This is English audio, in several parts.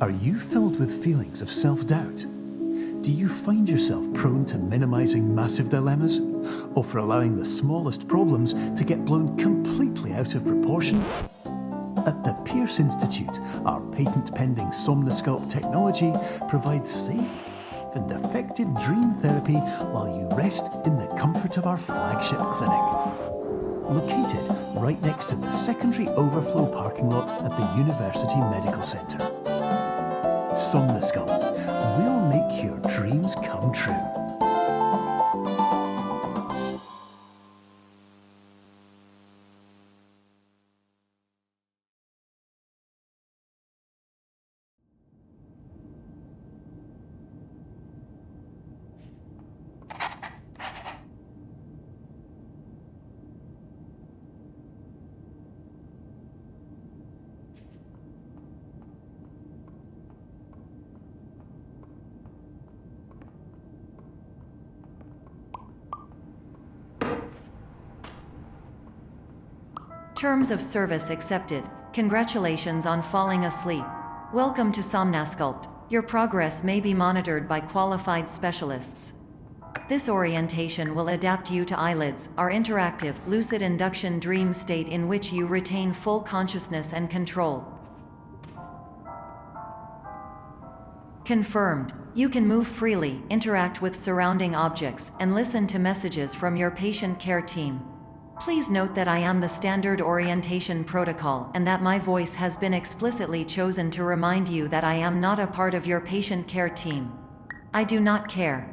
Are you filled with feelings of self-doubt? Do you find yourself prone to minimizing massive dilemmas, or for allowing the smallest problems to get blown completely out of proportion? At the Pierce Institute, our patent-pending Somnosculpt technology provides safe and effective dream therapy while you rest in the comfort of our flagship clinic. Located right next to the secondary overflow parking lot at the University Medical Centre. Somnosculpt, we'll make your dreams come true. Terms of service accepted. Congratulations on falling asleep. Welcome to Somnosculpt. Your progress may be monitored by qualified specialists. This orientation will adapt you to eyelids, our interactive, lucid induction dream state in which you retain full consciousness and control. Confirmed. You can move freely, interact with surrounding objects, and listen to messages from your patient care team. Please note that I am the standard orientation protocol and that my voice has been explicitly chosen to remind you that I am not a part of your patient care team. I do not care.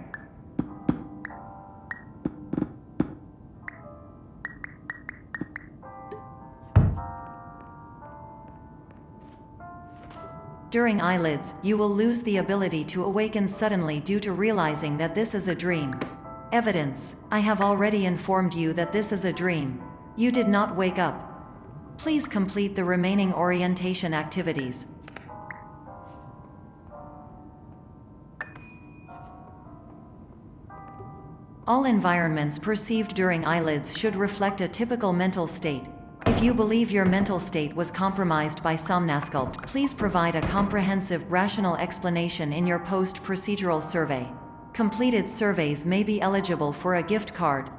During eyelids, you will lose the ability to awaken suddenly due to realizing that this is a dream. Evidence: I have already informed you that this is a dream. You did not wake up. Please complete the remaining orientation activities. All environments perceived during eyelids should reflect a typical mental state. If you believe your mental state was compromised by Somnosculpt, please provide a comprehensive, rational explanation in your post-procedural survey. Completed surveys may be eligible for a gift card.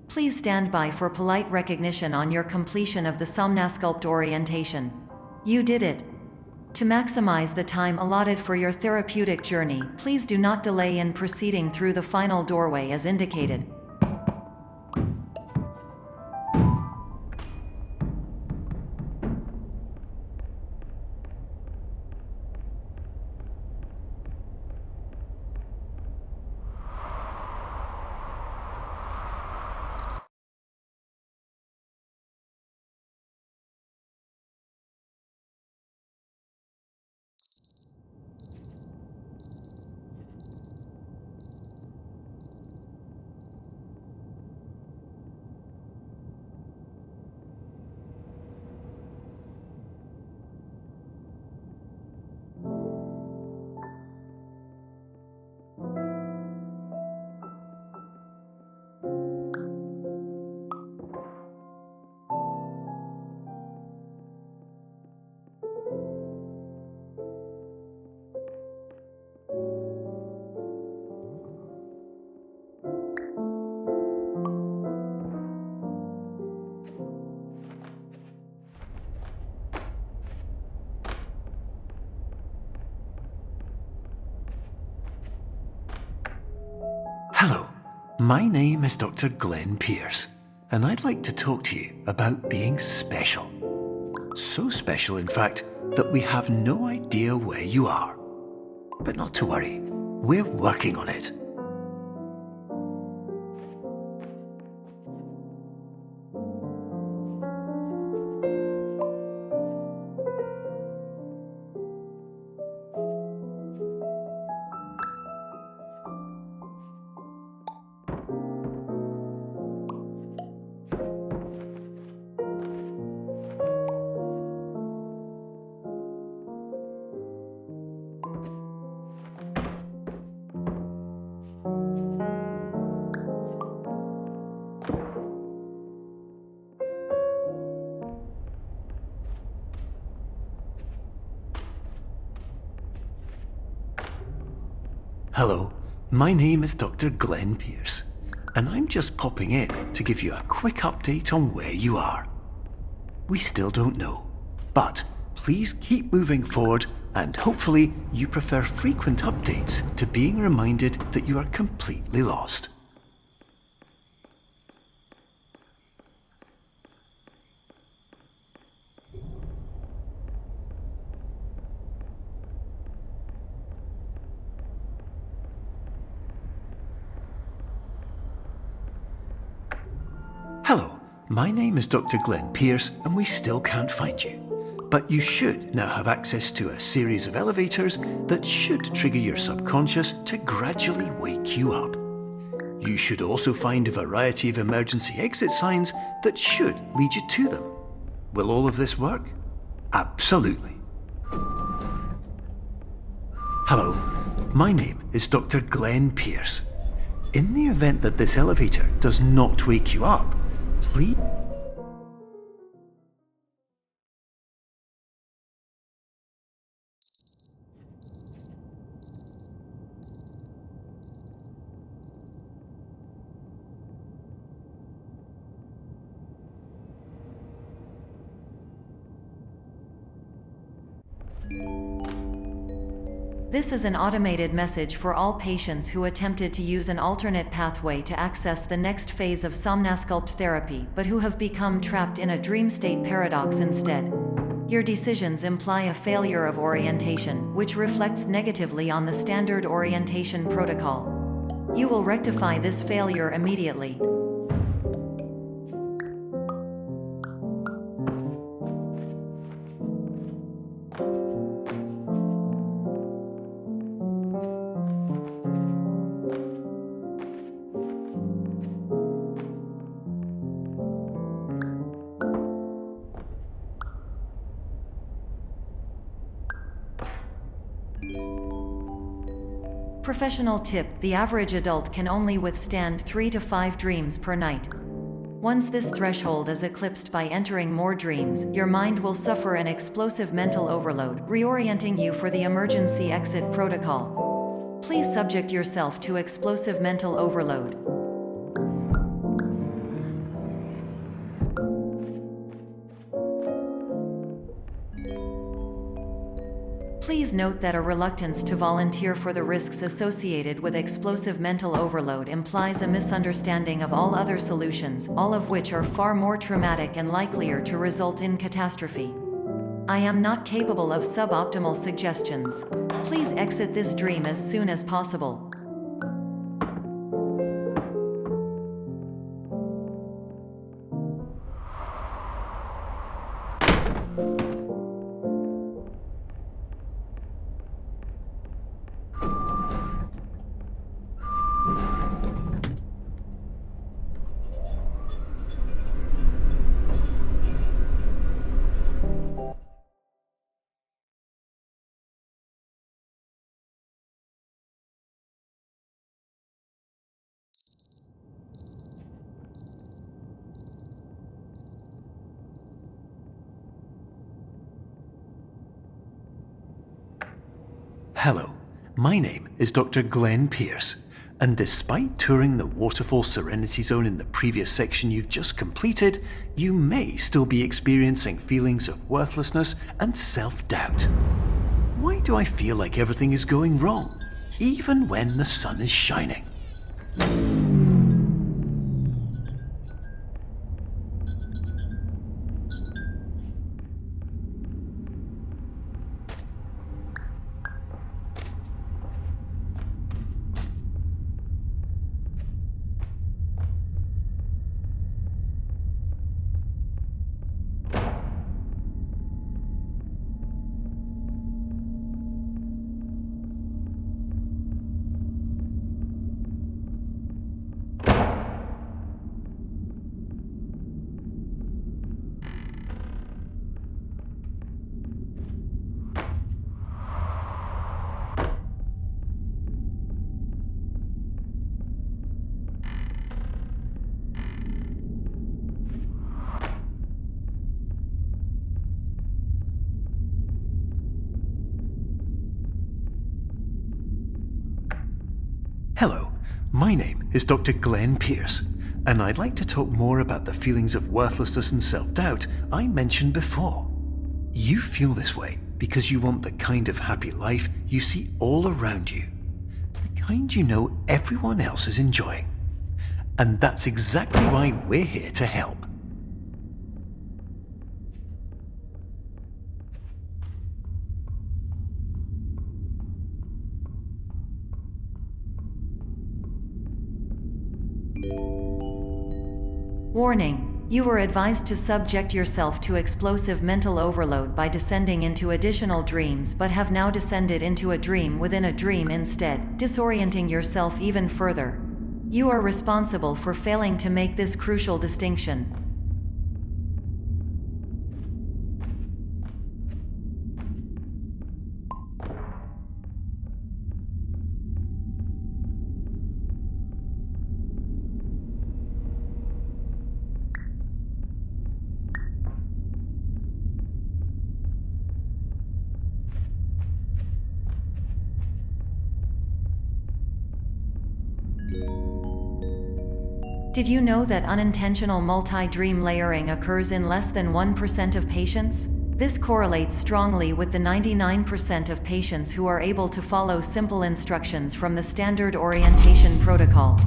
Please stand by for polite recognition on your completion of the Somnosculpt orientation. You did it. To maximize the time allotted for your therapeutic journey, please do not delay in proceeding through the final doorway as indicated. Hello, my name is Dr. Glenn Pierce, and I'd like to talk to you about being special. So special, in fact, that we have no idea where you are. But not to worry, we're working on it. Hello, my name is Dr. Glenn Pierce, and I'm just popping in to give you a quick update on where you are. We still don't know, but please keep moving forward, and hopefully you prefer frequent updates to being reminded that you are completely lost. Hello, my name is Dr. Glenn Pierce, and we still can't find you. But you should now have access to a series of elevators that should trigger your subconscious to gradually wake you up. You should also find a variety of emergency exit signs that should lead you to them. Will all of this work? Absolutely. Hello, my name is Dr. Glenn Pierce. In the event that this elevator does not wake you up, please... This is an automated message for all patients who attempted to use an alternate pathway to access the next phase of Somnasculpt therapy but who have become trapped in a dream state paradox instead. Your decisions imply a failure of orientation, which reflects negatively on the standard orientation protocol. You will rectify this failure immediately. Professional tip: the average adult can only withstand 3 to 5 dreams per night. Once this threshold is eclipsed by entering more dreams, your mind will suffer an explosive mental overload, reorienting you for the emergency exit protocol. Please subject yourself to explosive mental overload. Please note that a reluctance to volunteer for the risks associated with explosive mental overload implies a misunderstanding of all other solutions, all of which are far more traumatic and likelier to result in catastrophe. I am not capable of suboptimal suggestions. Please exit this dream as soon as possible. Hello, my name is Dr. Glenn Pierce, and despite touring the Waterfall Serenity Zone in the previous section you've just completed, you may still be experiencing feelings of worthlessness and self-doubt. Why do I feel like everything is going wrong, even when the sun is shining? Hello, my name is Dr. Glenn Pierce, and I'd like to talk more about the feelings of worthlessness and self-doubt I mentioned before. You feel this way because you want the kind of happy life you see all around you, the kind you know everyone else is enjoying. And that's exactly why we're here to help. Warning: you were advised to subject yourself to explosive mental overload by descending into additional dreams, but have now descended into a dream within a dream instead, disorienting yourself even further. You are responsible for failing to make this crucial distinction. Did you know that unintentional multi-dream layering occurs in less than 1% of patients? This correlates strongly with the 99% of patients who are able to follow simple instructions from the standard orientation protocol.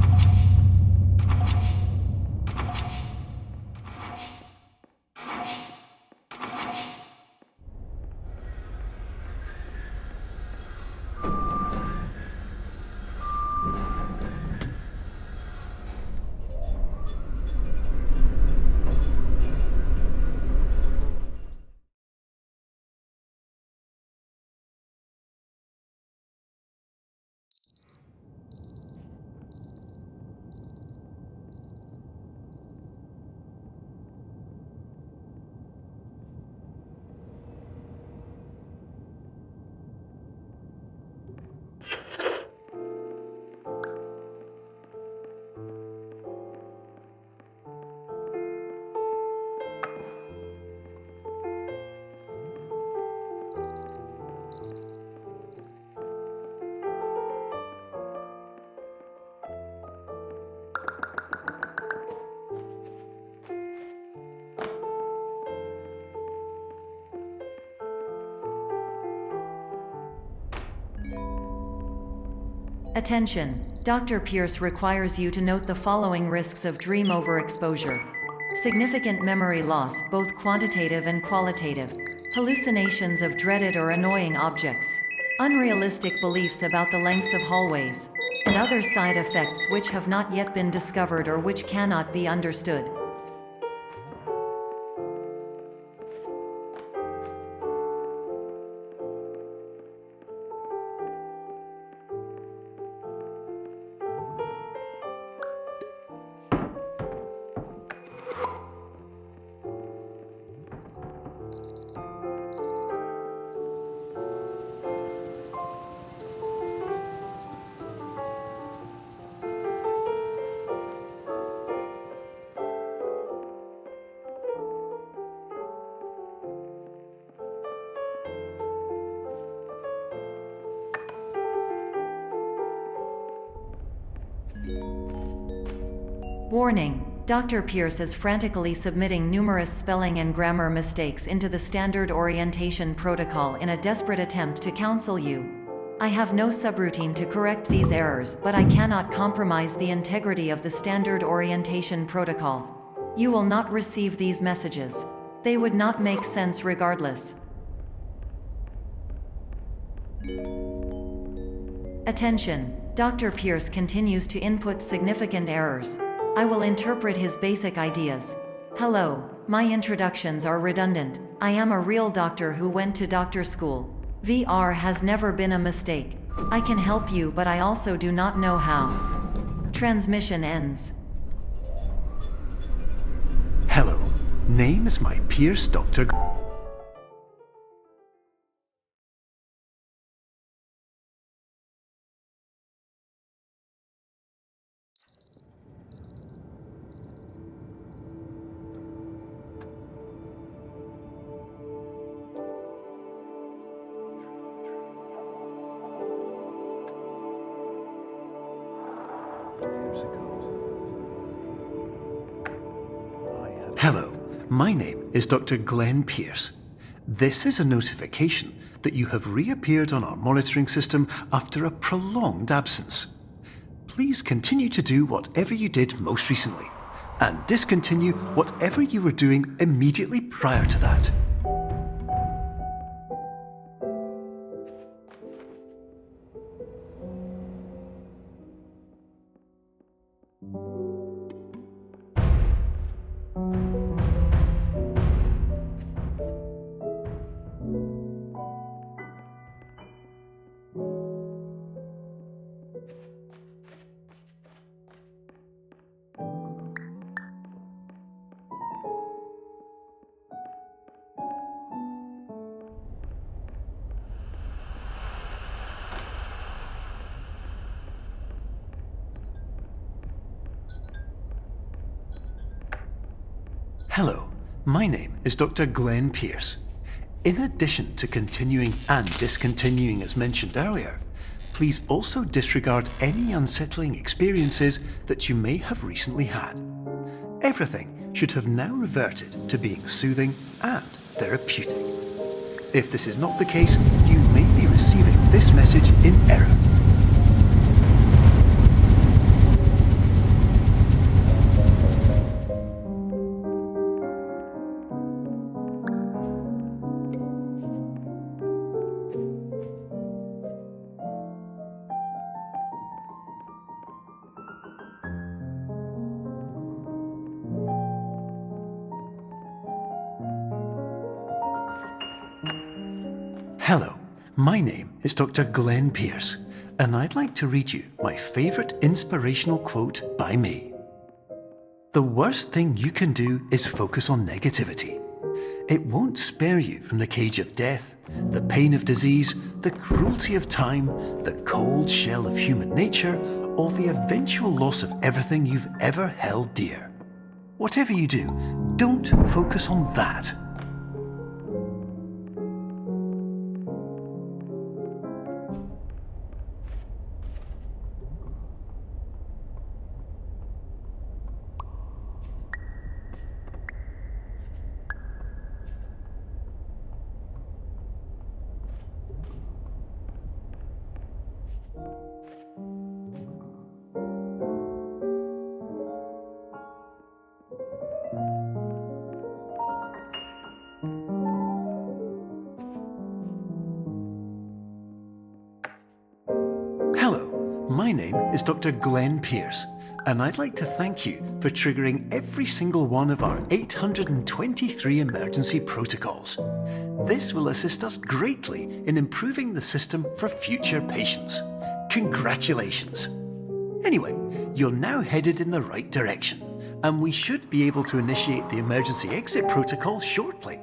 Attention! Dr. Pierce requires you to note the following risks of dream overexposure. Significant memory loss, both quantitative and qualitative. Hallucinations of dreaded or annoying objects. Unrealistic beliefs about the lengths of hallways. And other side effects which have not yet been discovered or which cannot be understood. Warning: Dr. Pierce is frantically submitting numerous spelling and grammar mistakes into the standard orientation protocol in a desperate attempt to counsel you. I have no subroutine to correct these errors, but I cannot compromise the integrity of the standard orientation protocol. You will not receive these messages. They would not make sense regardless. Attention! Dr. Pierce continues to input significant errors. I will interpret his basic ideas. Hello, my introductions are redundant. I am a real doctor who went to doctor school. VR has never been a mistake. I can help you, but I also do not know how. Transmission ends. Hello, name is my Pierce Dr. Hello, my name is Dr. Glenn Pierce. This is a notification that you have reappeared on our monitoring system after a prolonged absence. Please continue to do whatever you did most recently, and discontinue whatever you were doing immediately prior to that. Hello, my name is Dr. Glenn Pierce. In addition to continuing and discontinuing as mentioned earlier, please also disregard any unsettling experiences that you may have recently had. Everything should have now reverted to being soothing and therapeutic. If this is not the case, you may be receiving this message in error. Hello, my name is Dr. Glenn Pierce, and I'd like to read you my favourite inspirational quote by me. The worst thing you can do is focus on negativity. It won't spare you from the cage of death, the pain of disease, the cruelty of time, the cold shell of human nature, or the eventual loss of everything you've ever held dear. Whatever you do, don't focus on that. Hello, my name is Dr. Glenn Pierce, and I'd like to thank you for triggering every single one of our 823 emergency protocols. This will assist us greatly in improving the system for future patients. Congratulations! Anyway, you're now headed in the right direction, and we should be able to initiate the emergency exit protocol shortly.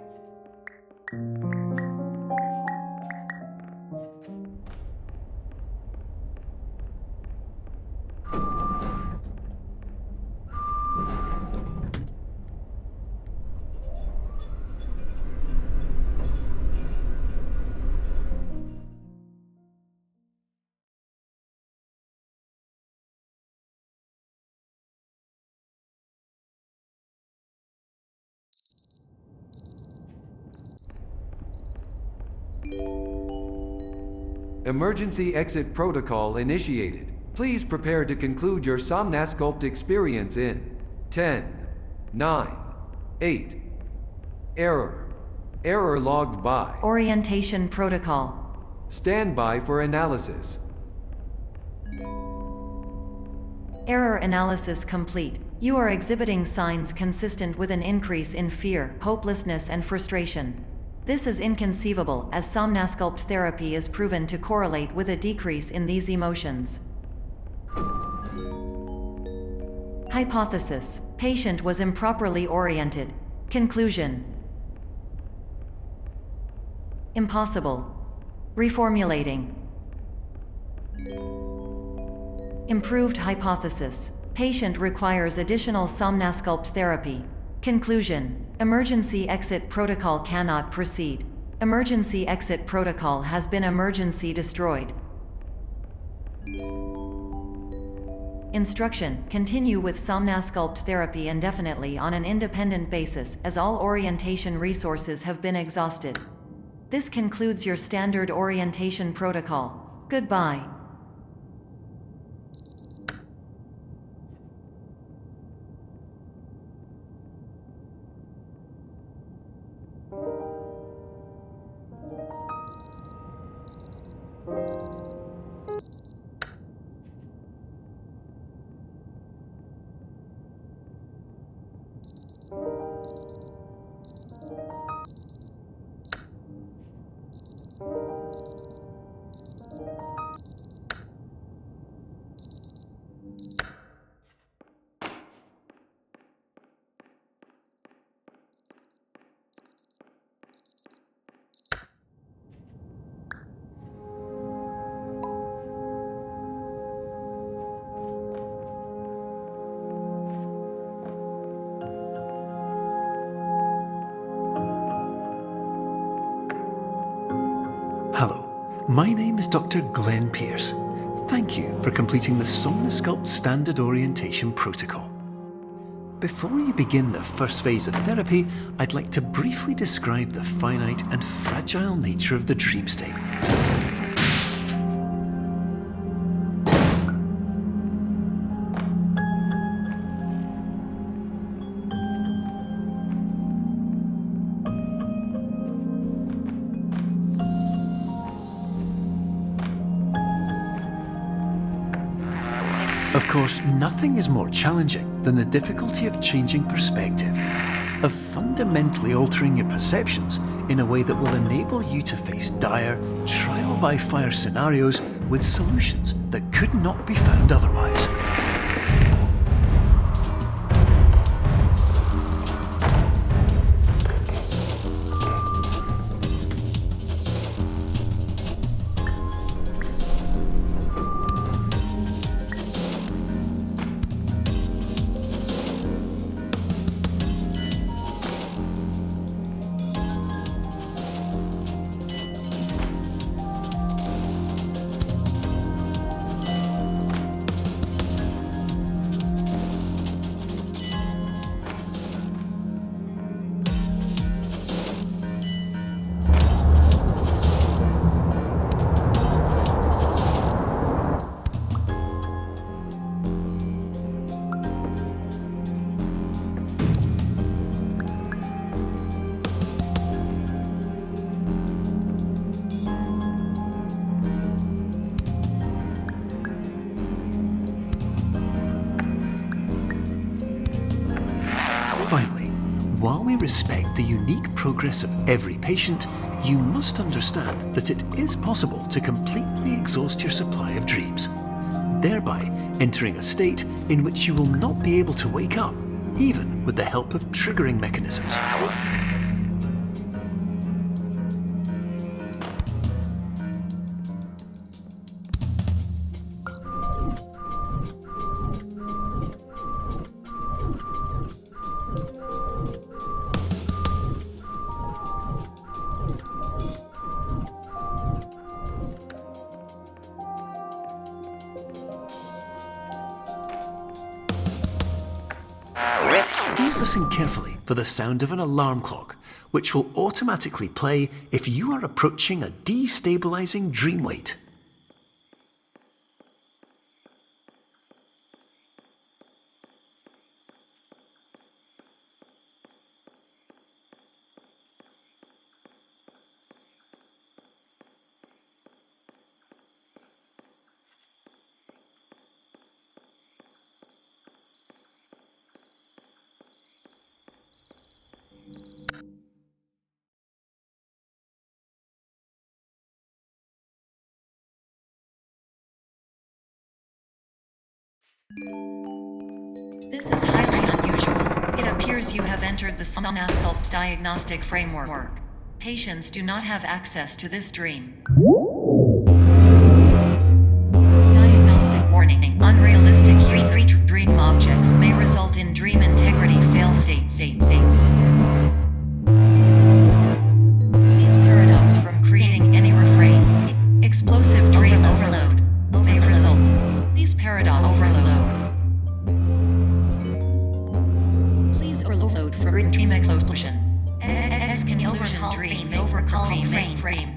Emergency exit protocol initiated. Please prepare to conclude your Somnasculpt experience in 10, 9, 8. Error. Error logged by. Orientation protocol. Stand by for analysis. Error analysis complete. You are exhibiting signs consistent with an increase in fear, hopelessness, and frustration. This is inconceivable, as Somnasculpt therapy is proven to correlate with a decrease in these emotions. Hypothesis: patient was improperly oriented. Conclusion: impossible. Reformulating. Improved hypothesis: patient requires additional Somnasculpt therapy. Conclusion: emergency exit protocol cannot proceed. Emergency exit protocol has been emergency destroyed. Instruction: continue with Somnasculpt therapy indefinitely on an independent basis, as all orientation resources have been exhausted. This concludes your standard orientation protocol. Goodbye. Hello, my name is Dr. Glenn Pierce. Thank you for completing the Somnasculpt Standard Orientation Protocol. Before you begin the first phase of therapy, I'd like to briefly describe the finite and fragile nature of the dream state. Of course, nothing is more challenging than the difficulty of changing perspective, of fundamentally altering your perceptions in a way that will enable you to face dire, trial-by-fire scenarios with solutions that could not be found otherwise. Finally, while we respect the unique progress of every patient, you must understand that it is possible to completely exhaust your supply of dreams, thereby entering a state in which you will not be able to wake up, even with the help of triggering mechanisms. Please listen carefully for the sound of an alarm clock, which will automatically play if you are approaching a destabilizing dream weight. This is highly unusual. It appears you have entered the Somnasculpt diagnostic framework. Patients do not have access to this dream. Diagnostic warning. Unrealistic use of dream objects may result in dream integrity fail-states. Please paradox from creating any refrains. Explosive dream overload may result. Please paradox overload. explosion. Exclusion dream overcall frame.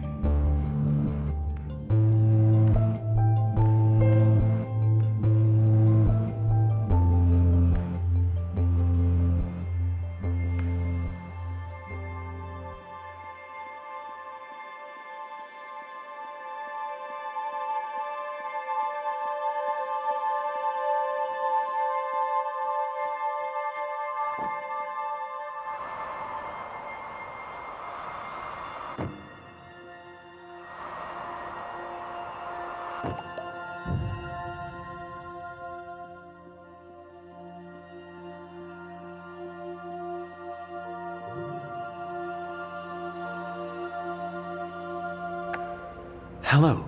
Hello,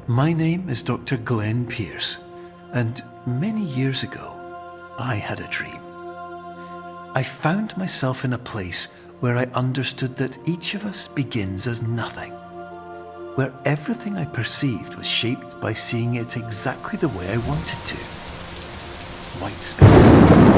my name is Dr. Glenn Pierce, and many years ago, I had a dream. I found myself in a place where I understood that each of us begins as nothing, where everything I perceived was shaped by seeing it exactly the way I wanted to. White space.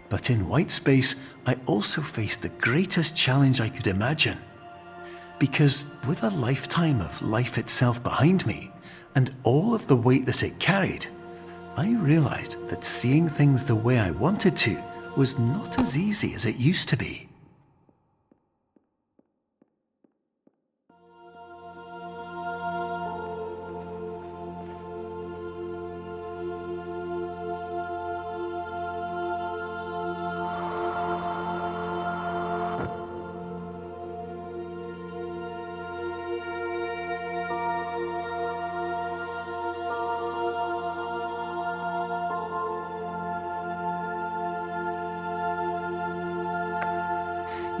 But in white space, I also faced the greatest challenge I could imagine. Because with a lifetime of life itself behind me, and all of the weight that it carried, I realized that seeing things the way I wanted to was not as easy as it used to be.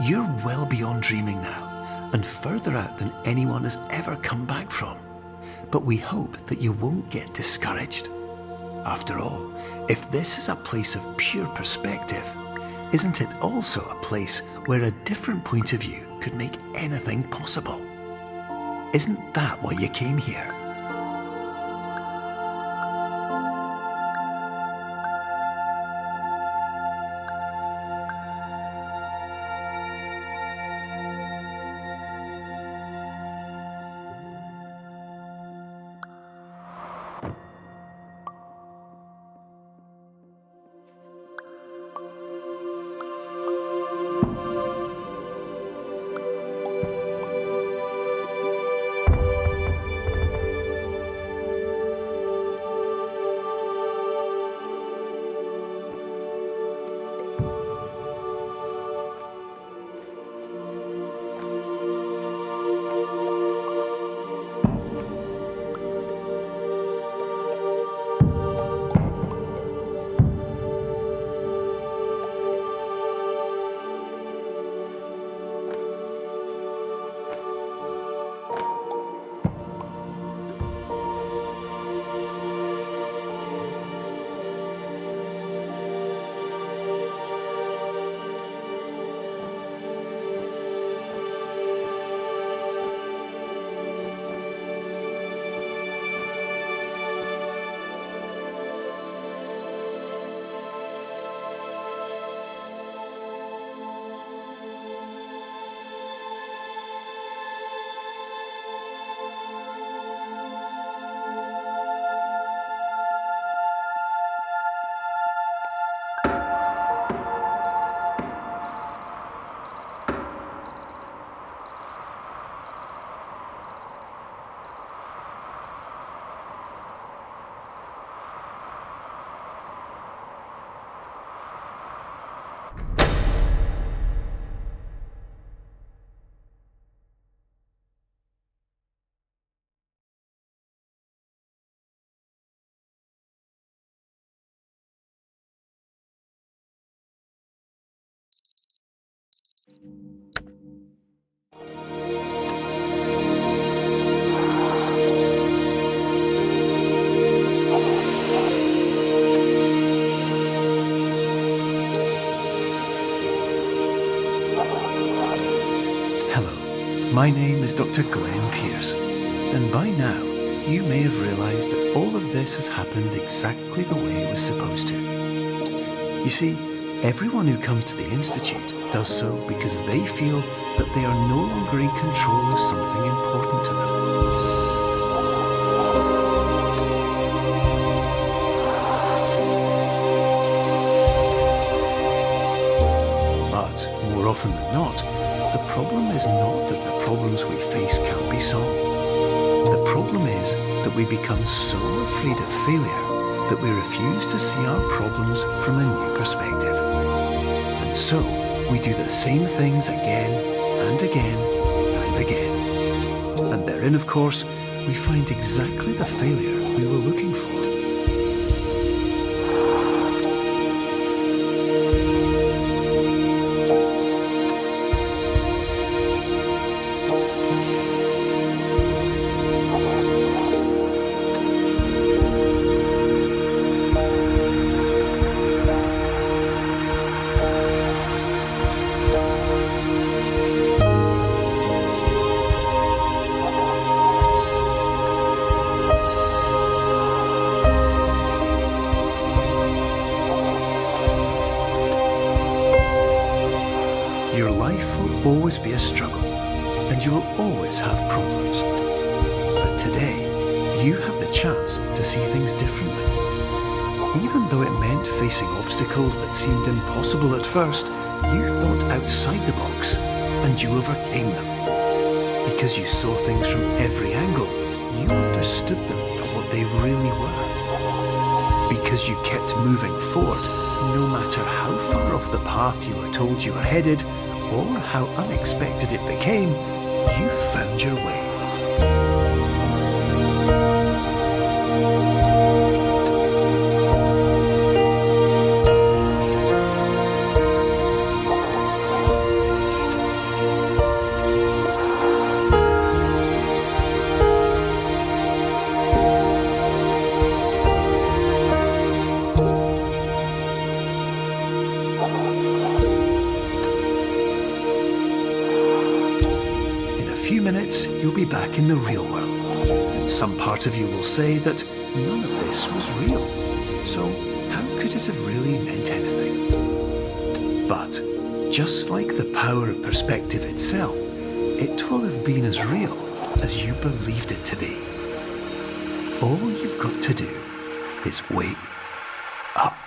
You're well beyond dreaming now, and further out than anyone has ever come back from. But we hope that you won't get discouraged. After all, if this is a place of pure perspective, isn't it also a place where a different point of view could make anything possible? Isn't that why you came here? My name is Dr. Glenn Pierce, and by now you may have realised that all of this has happened exactly the way it was supposed to. You see, everyone who comes to the Institute does so because they feel that they are no longer in control of something important to them. But more often than not, the problem is not that the problems we face can't be solved. The problem is that we become so afraid of failure that we refuse to see our problems from a new perspective. And so, we do the same things again and again and again. And therein, of course, we find exactly the failure we were looking for. Your life will always be a struggle, and you will always have problems. But today, you have the chance to see things differently. Even though it meant facing obstacles that seemed impossible at first, you thought outside the box, and you overcame them. Because you saw things from every angle, you understood them for what they really were. Because you kept moving forward, no matter how far off the path you were told you were headed, or how unexpected it became, you found your way. In a few minutes, you'll be back in the real world, and some part of you will say that none of this was real. So how could it have really meant anything? But just like the power of perspective itself, it will have been as real as you believed it to be. All you've got to do is wake up.